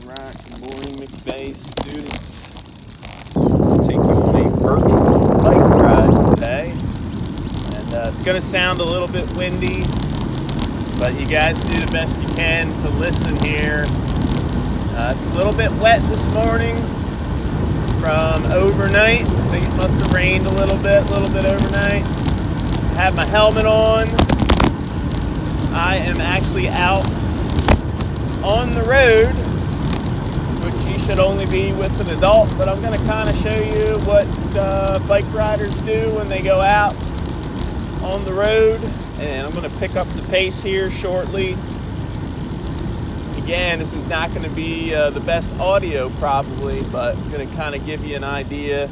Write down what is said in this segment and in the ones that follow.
Alright, good morning, McVeigh students. I'll take you on a virtual bike ride today. And it's going to sound a little bit windy, but you guys do the best you can to listen here. It's a little bit wet this morning from overnight. I think it must have rained a little bit overnight. I have my helmet on. I am actually out on the road, which you should only be with an adult, but I'm going to kind of show you what bike riders do when they go out on the road, and I'm going to pick up the pace here shortly. Again, this is not going to be the best audio probably, but I'm going to kind of give you an idea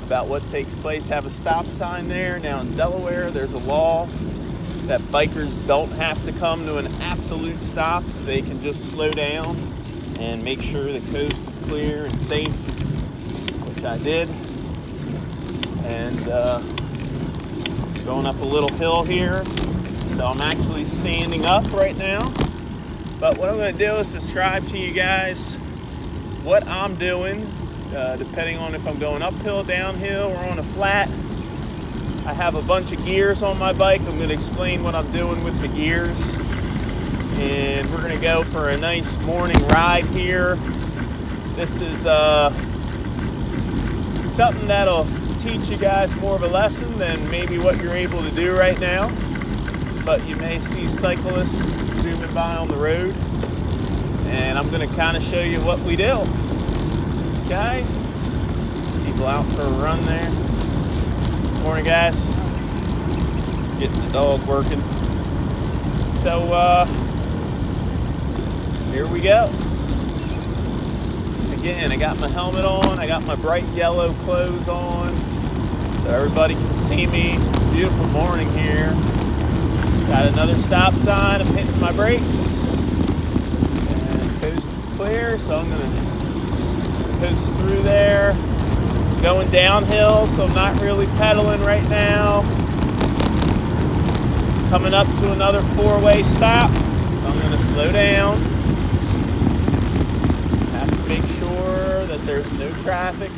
about what takes place. Have a stop sign there. Now in Delaware, there's a law that bikers don't have to come to an absolute stop. They can just slow down and make sure the coast is clear and safe, which I did. And going up a little hill here, so I'm actually standing up right now. But what I'm going to do is describe to you guys what I'm doing, depending on if I'm going uphill, downhill, or on a flat. I have a bunch of gears on my bike. I'm going to explain what I'm doing with the gears. And we're going to go for a nice morning ride here. This is something that'll teach you guys more of a lesson than maybe what you're able to do right now. But you may see cyclists zooming by on the road. And I'm going to kind of show you what we do. Okay? People out for a run there. Morning, guys. Getting the dog working. So, here we go. Again, I got my helmet on. I got my bright yellow clothes on so everybody can see me. Beautiful morning here. Got another stop sign. I'm hitting my brakes. And the coast is clear, so I'm going to coast through there. Going downhill, so I'm not really pedaling right now. Coming up to another four-way stop. I'm going to slow down. Have to make sure that there's no traffic.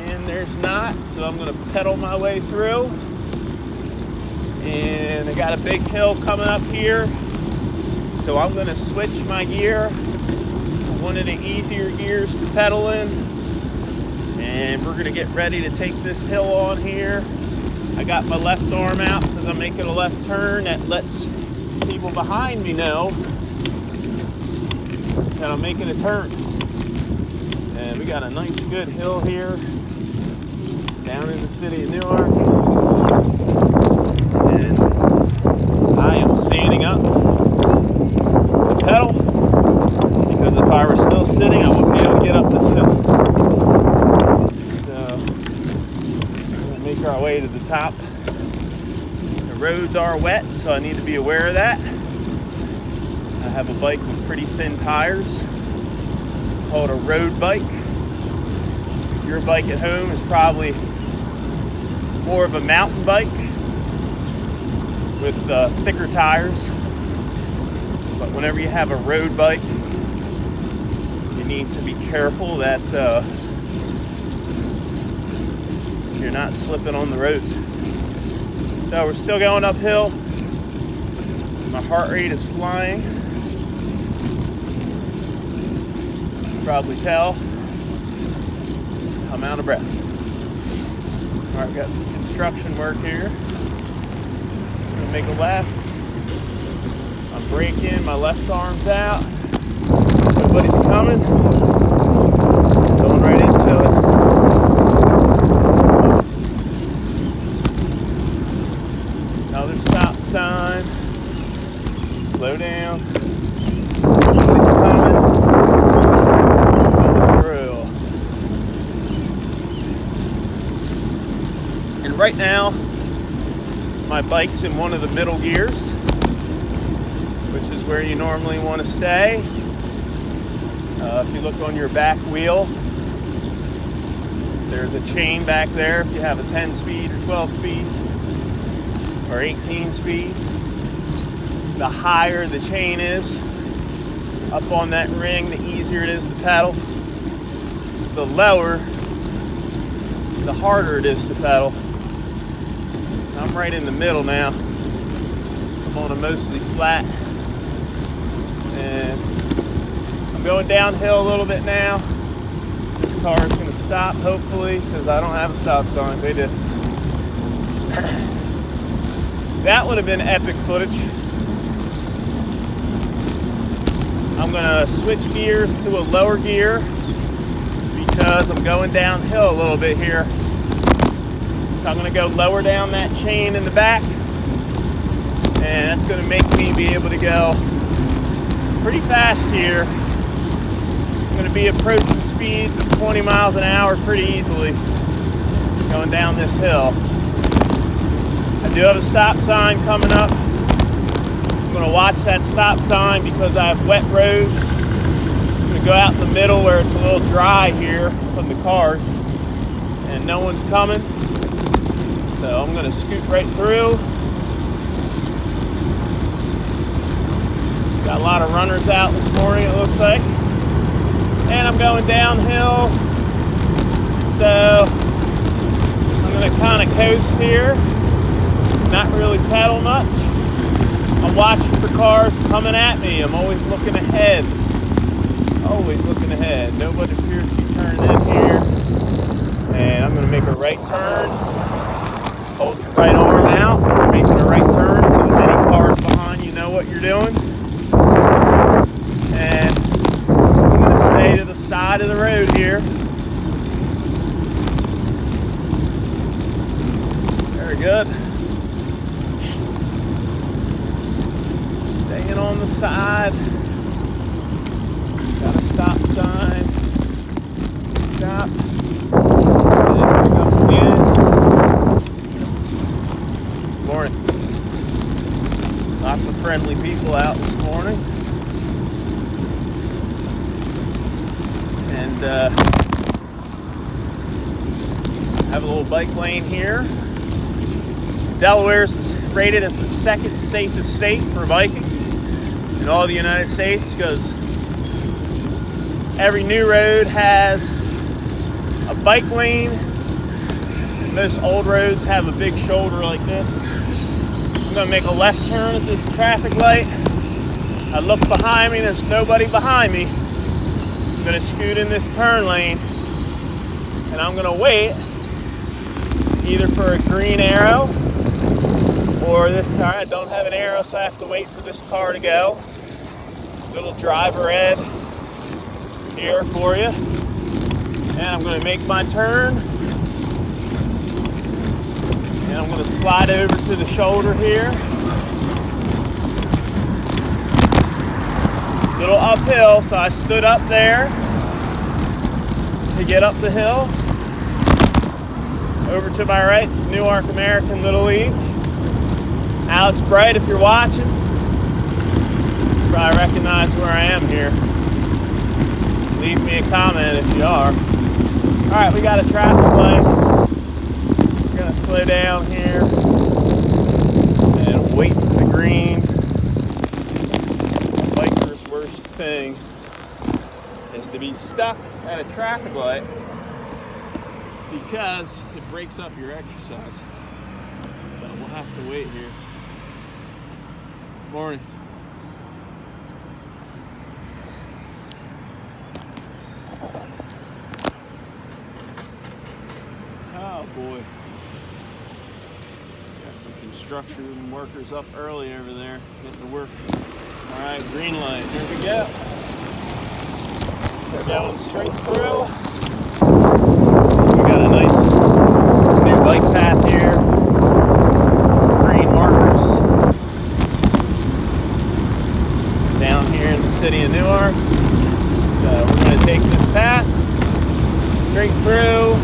And there's not, so I'm going to pedal my way through. And I got a big hill coming up here. So I'm going to switch my gear to one of the easier gears to pedal in. And we're going to get ready to take this hill on here. I got my left arm out because I'm making a left turn. That lets people behind me know that I'm making a turn. And we got a nice good hill here down in the city of Newark. And I am standing up to pedal because if I were still sitting, I wouldn't be able to get up this hill. Make our way to the top. The roads are wet, so I need to be aware of that. I have a bike with pretty thin tires called a road bike. Your bike at home is probably more of a mountain bike with thicker tires. But whenever you have a road bike, you need to be careful that you're not slipping on the roads. So we're still going uphill. My heart rate is flying. You can probably tell I'm out of breath. All right, we got some construction work here. I'm gonna make a left. I'm braking, my left arm's out. Nobody's coming. Going right into it. right now, my bike's in one of the middle gears, which is where you normally want to stay. If you look on your back wheel, there's a chain back there if you have a 10 speed or 12 speed or 18 speed. The higher the chain is up on that ring, the easier it is to pedal. The lower, the harder it is to pedal. I'm right in the middle now. I'm on a mostly flat, and I'm going downhill a little bit now. This car is going to stop, hopefully, because I don't have a stop sign. They did. That would have been epic footage. I'm going to switch gears to a lower gear because I'm going downhill a little bit here. So I'm going to go lower down that chain in the back, and that's going to make me be able to go pretty fast here. I'm going to be approaching speeds of 20 miles an hour pretty easily going down this hill. I do have a stop sign coming up. I'm going to watch that stop sign because I have wet roads. I'm going to go out in the middle where it's a little dry here from the cars and no one's coming. So I'm going to scoot right through. Got a lot of runners out this morning, it looks like. And I'm going downhill. So I'm going to kind of coast here, not really pedal much. I'm watching for cars coming at me. I'm always looking ahead. Always looking ahead. Nobody appears to be turning in here. And I'm going to make a right turn. Hold your right arm out. We're making a right turn so that any cars behind you know what you're doing. And I'm going to stay to the side of the road here. Very good. Staying on the side. Got a stop sign. Stop. Bring up again. Morning. Lots of friendly people out this morning. And have a little bike lane here. Delaware is rated as the second safest state for biking in all the United States because every new road has a bike lane. And most old roads have a big shoulder like this. I'm going to make a left turn at this traffic light. I look behind me, there's nobody behind me. I'm going to scoot in this turn lane and I'm going to wait either for a green arrow or this car. I don't have an arrow, so I have to wait for this car to go. Little driver ed here for you. And I'm going to make my turn. And I'm going to slide over to the shoulder here. Little uphill, so I stood up there to get up the hill. Over to my right, it's Newark American Little League. Alex Bright, if you're watching, you probably recognize where I am here. Leave me a comment if you are. All right, we got a traffic light. We're gonna slow down here and wait for the green. A biker's worst thing is to be stuck at a traffic light because it breaks up your exercise. So we'll have to wait here. Morning. Oh boy. Got some construction workers up early over there getting to work. Alright, green light. Here we go. We're going straight through. We got a nice new bike path here. Green markers. Down here in the city of Newark. So we're going to take this path straight through.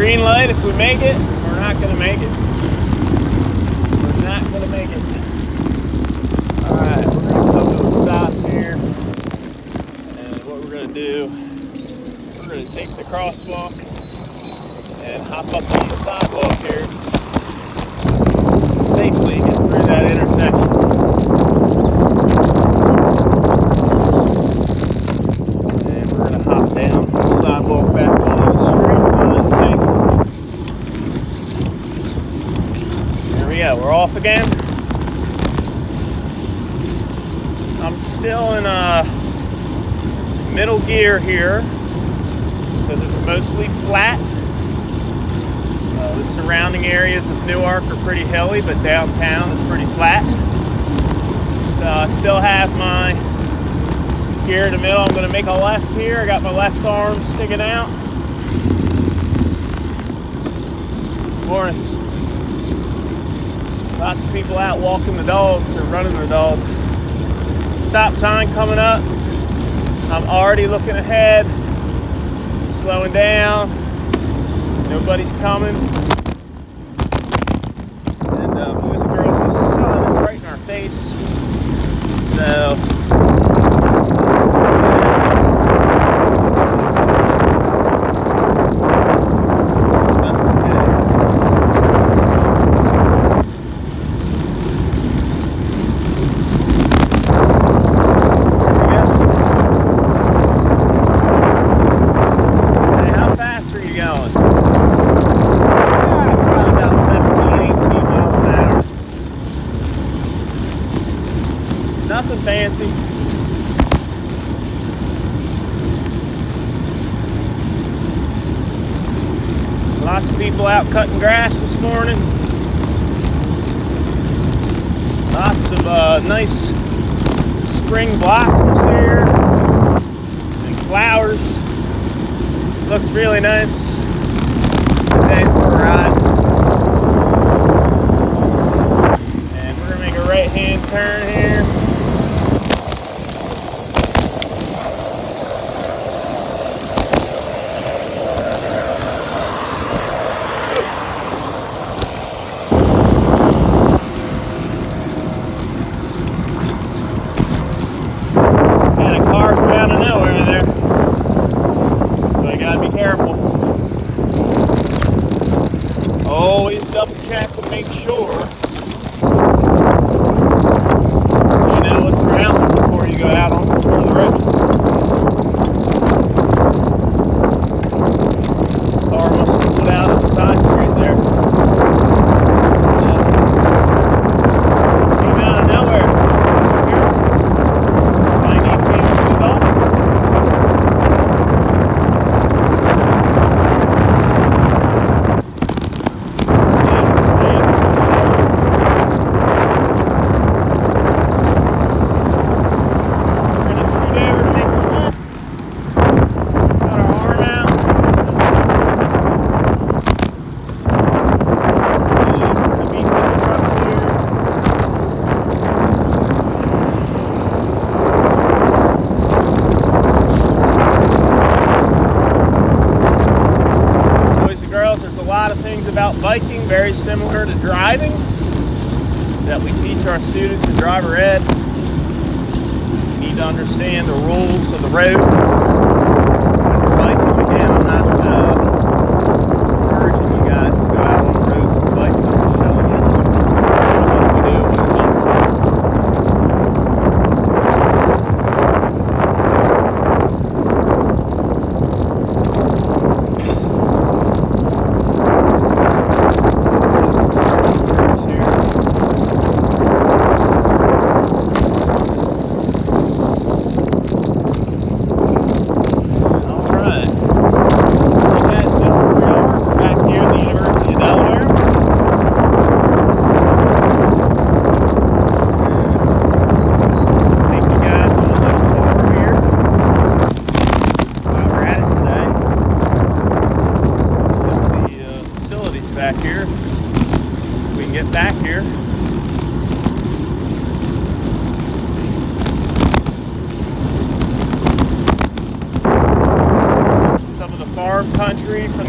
green light if we make it. We're not gonna make it. We're not gonna make it. Alright, we're gonna come to a stop here. And what we're gonna do, we're gonna take the crosswalk and hop up on the sidewalk here. Safely get through that intersection. And we're gonna hop down from the sidewalk back onto the street. There we go, we're off again. I'm still in middle gear here because it's mostly flat. The surrounding areas of Newark are pretty hilly, but downtown is pretty flat. So I still have my gear in the middle. I'm going to make a left here. I got my left arm sticking out. Morning. Lots of people out walking the dogs or running their dogs. Stop sign coming up. I'm already looking ahead, slowing down. Nobody's coming. And boys and girls, the sun is right in our face. So nothing fancy. Lots of people out cutting grass this morning. Lots of nice spring blossoms here and flowers. Looks really nice. Good day for a ride. And we're gonna make a right-hand turn here. Always double check to make sure you know what's around before you go out on the road. Car must have put out on the side street there. Came out of nowhere. I need to be the dog. About biking, very similar to driving, that we teach our students in driver ed. You need to understand the rules of the road. Biking, again, I'm not encouraging you guys to go out on the roads to bike. I'm just showing you what we do when it comes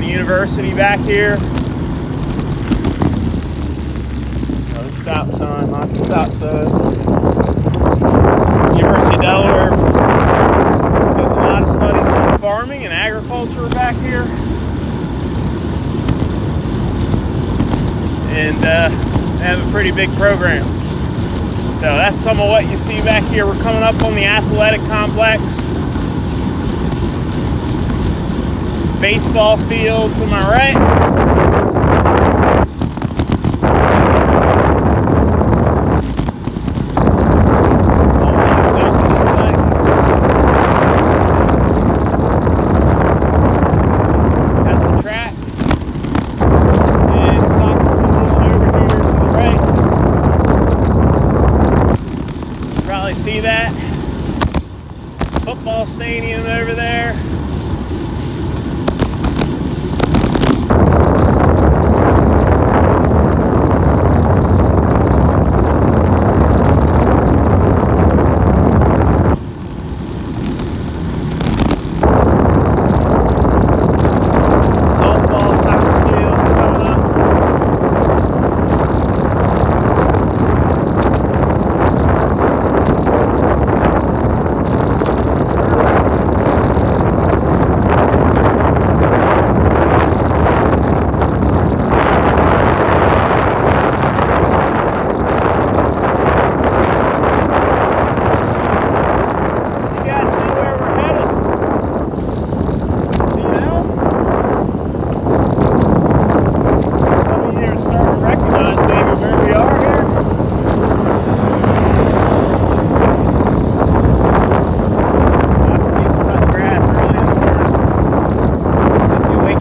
University back here. Another stop sign, lots of stop signs. University of Delaware does a lot of studies on farming and agriculture back here. And they have a pretty big program. So that's some of what you see back here. We're coming up on the athletic complex. Baseball field to my right. Got the track. And soccer field over here to the right. Probably see that. Football stadium over there.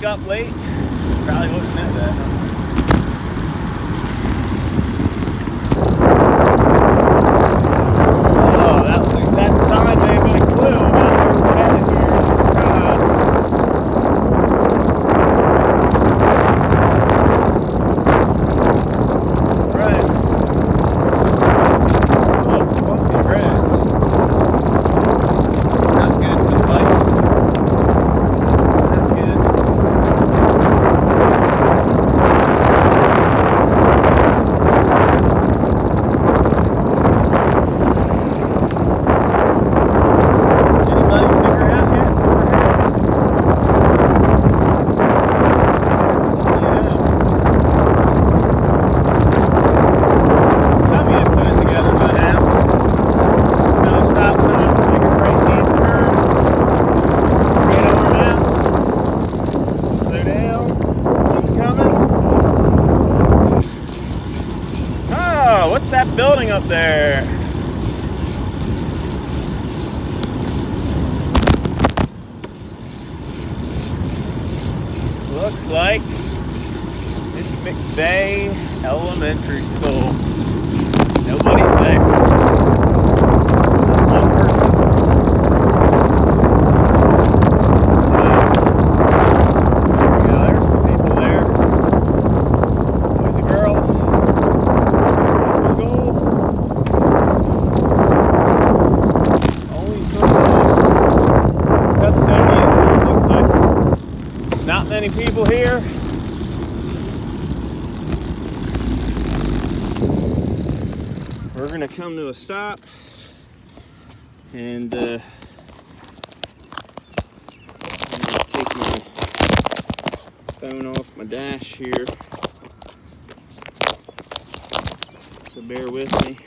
Up late, probably looking at that. Oh, that sign may have been a clue about where we're headed here. Right. Oh, bumpy roads. Not good for the bike. Not good. What's that building up there? Looks like it's McVeigh Elementary School. Nobody's there. One person. There we go. There's some people there. Boys and girls. Not many people here. We're gonna come to a stop and take my phone off my dash here. So bear with me.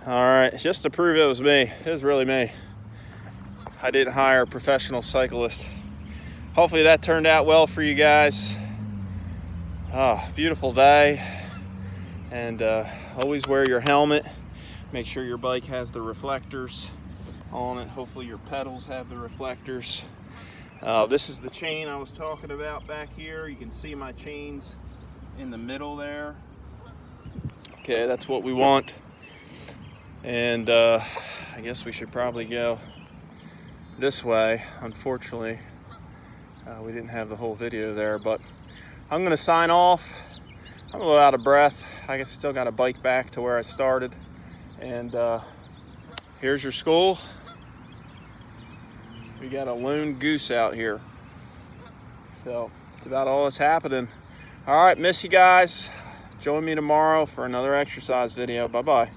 All right, just to prove it was me. It was really me. I didn't hire a professional cyclist. Hopefully that turned out well for you guys. Beautiful day. And always wear your helmet. Make sure your bike has the reflectors on it. Hopefully your pedals have the reflectors. This is the chain I was talking about back here. You can see my chains in the middle there. Okay, that's what we want. And I guess we should probably go this way. Unfortunately, we didn't have the whole video there, but I'm gonna sign off. I'm a little out of breath. I still got a bike back to where I started, And here's your school. We got a loon goose out here. So it's about all that's happening. All right, miss you guys. Join me tomorrow for another exercise video. Bye-bye.